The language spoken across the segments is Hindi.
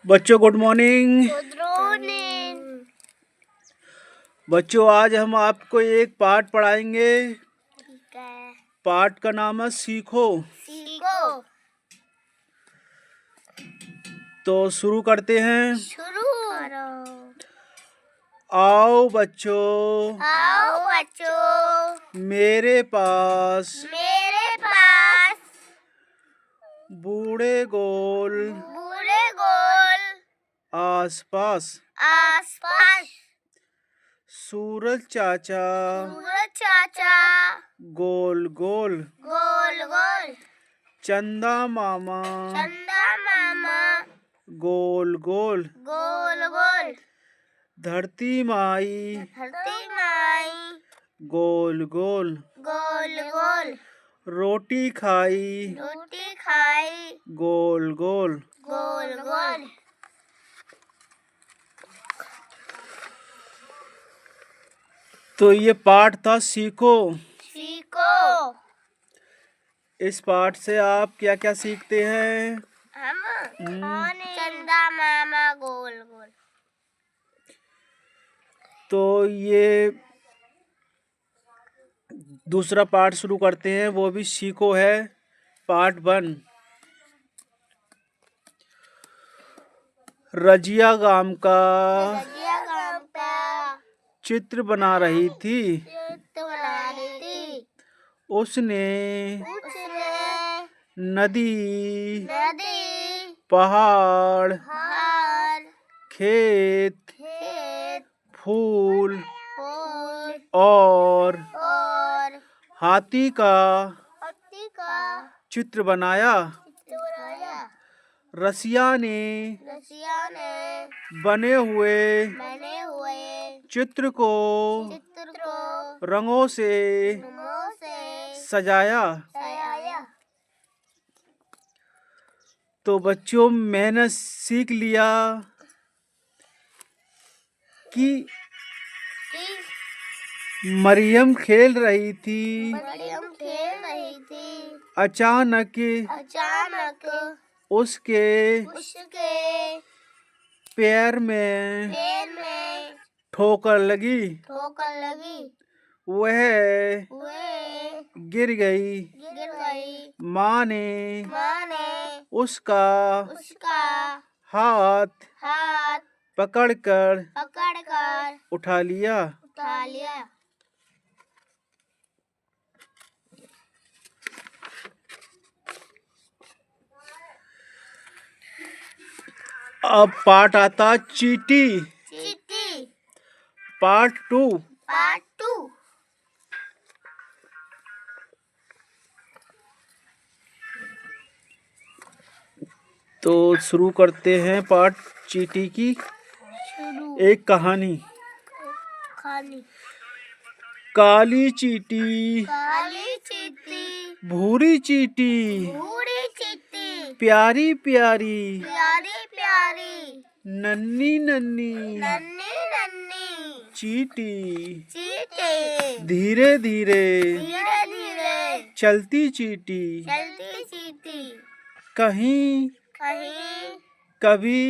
बच्चों गुड मॉर्निंग। Good morning. बच्चों आज हम आपको एक पाठ पढ़ाएंगे। ठीक है। पाठ का नाम है सीखो। सीखो। तो शुरू करते हैं। शुरू करो। आओ बच्चों, आओ बच्चों, मेरे पास बूढ़े गोल बूढ़े गोल आसपास आसपास सूरज चाचा सूरज चाचा गोल गोल गोल गोल चंदा मामा गोल गोल गोल गोल धरती माई गोल गोल गोल गोल रोटी खाई गोल गोल। गोल गोल। तो ये पाठ था सीखो। सीखो। इस पाठ से आप क्या क्या सीखते हैं? हम चंदा मामा गोल गोल। तो ये दूसरा पाठ शुरू करते हैं, वो भी सीखो है, पार्ट 1। रजिया गांव का चित्र बना रही थी। उसने नदी पहाड़ खेत फूल और हाथी का चित्र बनाया। रसिया ने बने हुए चित्र को रंगों से सजाया। तो बच्चों मैंने सीख लिया कि मरियम खेल रही थी। अचानक उसके पैर में ठोकर लगी। वह गिर गई। माँ ने उसका हाथ पकड़कर उठा लिया। अब पार्ट आता चींटी। पार्ट 2। तो शुरू करते हैं पार्ट चींटी की। एक कहानी। काली चींटी भूरी चींटी प्यारी प्यारी नन्ही नन्ही चींटी धीरे धीरे चलती चींटी कहीं कभी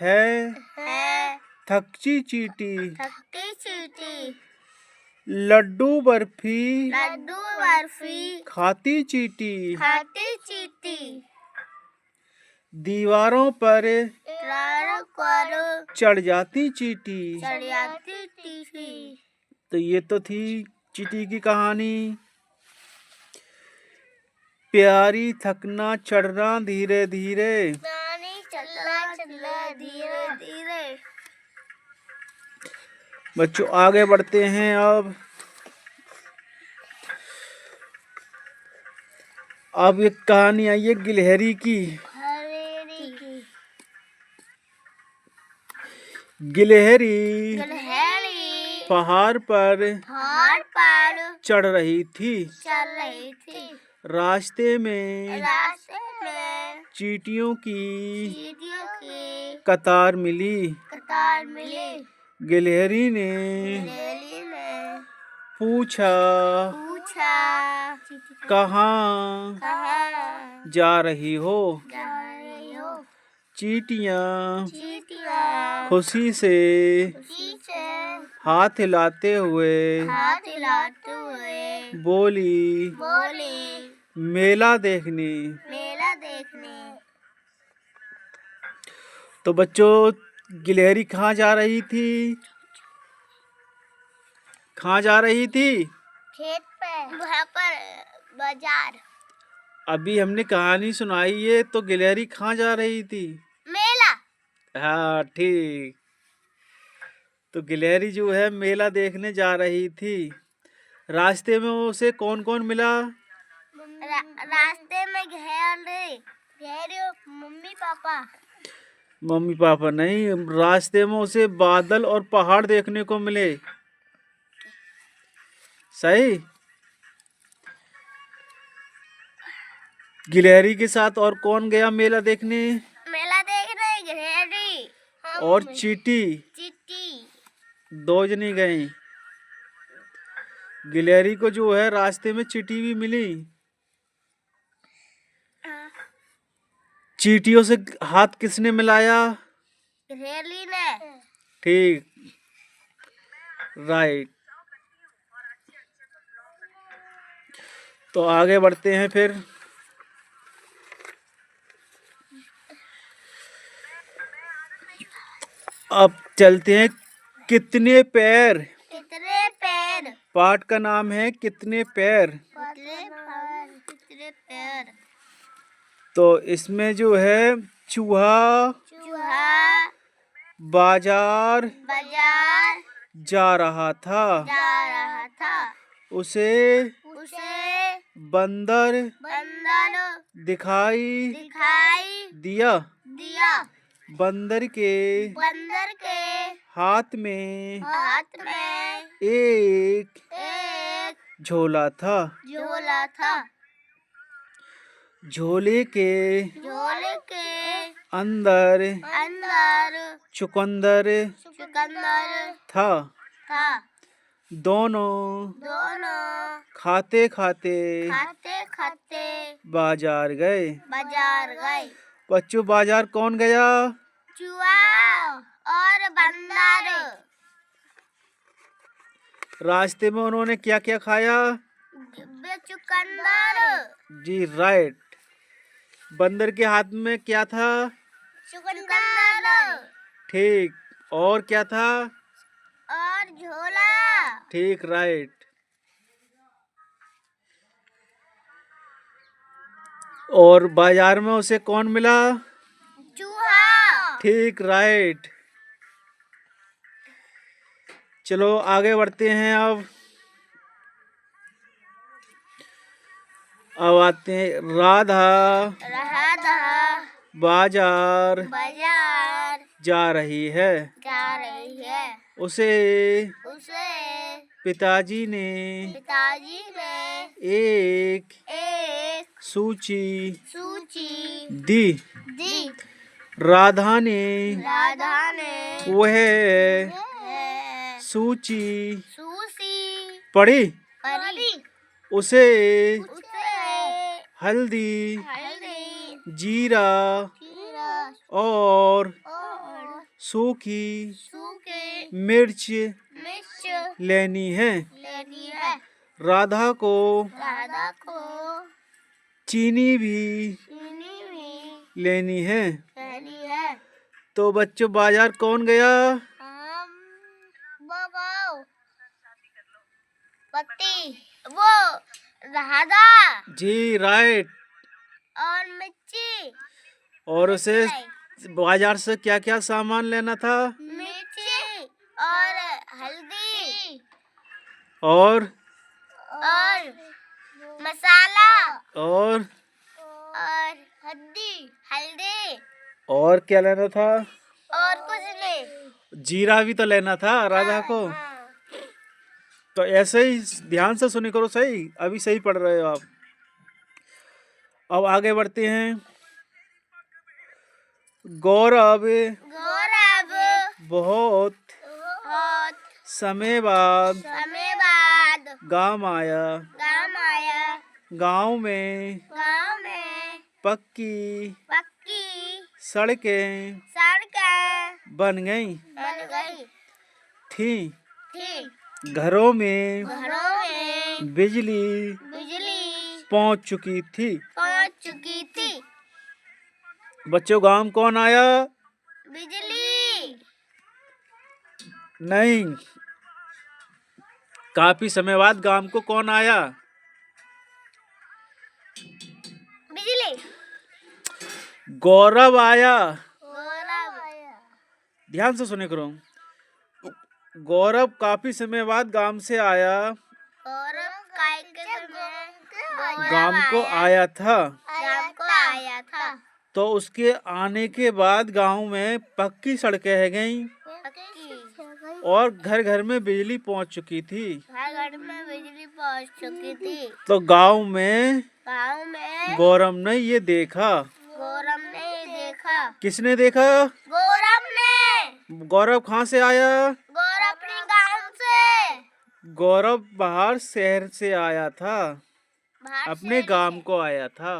है थकची चींटी। लड्डू बर्फी खाती चींटी दीवारों पर चढ़ जाती चींटी। तो ये तो थी चींटी की कहानी। प्यारी थकना चढ़ना धीरे धीरे। बच्चों आगे बढ़ते हैं। अब एक कहानी आई है गिलहरी की। गिलहरी पहाड़ पर चढ़ रही थी। रास्ते में चींटियों की कतार मिली। गिलहरी ने पूछा कहाँ जा रही हो? चींटियां चींटियां खुशी से खुशी से हाथ हिलाते हुए हाथ हिलाते हुए बोली, बोली मेला देखने। मेला देखने। तो बच्चों, गिलहरी कहाँ जा रही थी? कहाँ जा रही थी? खेत पे, वहाँ पर बाजार। अभी हमने कहानी सुनाई है, तो गिलहरी कहाँ जा रही थी? मेला। हाँ, ठीक। तो गिलहरी जो है मेला देखने जा रही थी। रास्ते में उसे कौन कौन मिला? रास्ते में घेरे मम्मी पापा। मम्मी पापा नहीं, रास्ते में उसे बादल और पहाड़ देखने को मिले। सही। गिलहरी के साथ और कौन गया मेला देखने? मेला देखने गिलहरी और चींटी। चींटी 2 जने गए। गिलहरी को जो है रास्ते में चींटी भी मिली। चींटियों से हाथ किसने मिलाया? गिलहरी ने। ठीक, राइट। तो आगे बढ़ते हैं फिर। अब चलते हैं। कितने पैर? कितने पैर? पाठ का नाम है कितने पैर। कितने पैर? तो इसमें जो है चूहा चूहा बाजार बाजार जा रहा था। उसे बंदर बंदर दिखाई दिया। बंदर के हाथ में एक झोला था। झोले के अंदर चुकंदर था। दोनों खाते खाते बाजार गए। बच्चों, बाजार कौन गया? चूहा और बंदर। रास्ते में उन्होंने क्या क्या खाया? चुकंदर। जी, राइट। बंदर के हाथ में क्या था? चुकंदर। ठीक। और क्या था? और झोला। ठीक, राइट। और बाजार में उसे कौन मिला? चूहा। ठीक, राइट। चलो आगे बढ़ते हैं। अब आते हैं। राधा बाजार जा रही है। उसे पिताजी ने एक सूची दी। राधा ने वह सूची पढ़ी। उसे हल्दी, जीरा और सूखी मिर्च लेनी है। राधा को चीनी भी लेनी है। तो बच्चों, बाजार कौन गया? वो राधा। जी, राइट। और मिर्ची। और उसे बाजार से क्या क्या सामान लेना था? मिर्ची और हल्दी और मसाला और हल्दी और क्या लेना था? और कुछ नहीं। जीरा भी तो लेना था राधा को। तो ऐसे ही ध्यान से सुनी करो। सही, अभी सही पढ़ रहे हो आप। अब आगे बढ़ते हैं। गौरव बहुत समय बाद गांव आया। गांव में पक्की सड़कें सड़कें बन गई बन गई थी। घरों में घरों में बिजली बिजली पहुंच चुकी थी। पहुंच चुकी थी। बच्चों गांव में कौन आया? बिजली नहीं, काफी समय बाद गांव को कौन आया? बिजली गौरव आया। गौरव आया। ध्यान से सुने करो। गौरव काफी समय बाद गांव से आया। गौरव काय के समय गांव को आया था। गांव को आया था। तो उसके आने के बाद गांव में पक्की सड़कें है गई और घर घर में बिजली पहुंच चुकी थी। घर में बिजली पहुंच चुकी थी। तो गांव में गौरव ने ये देखा। गौरव ने ये देखा। किसने देखा? गौरव ने। गौरव कहाँ से आया? गौरव अपने गांव से। गौरव बाहर शहर से आया था, बाहर अपने से गांव को आया था।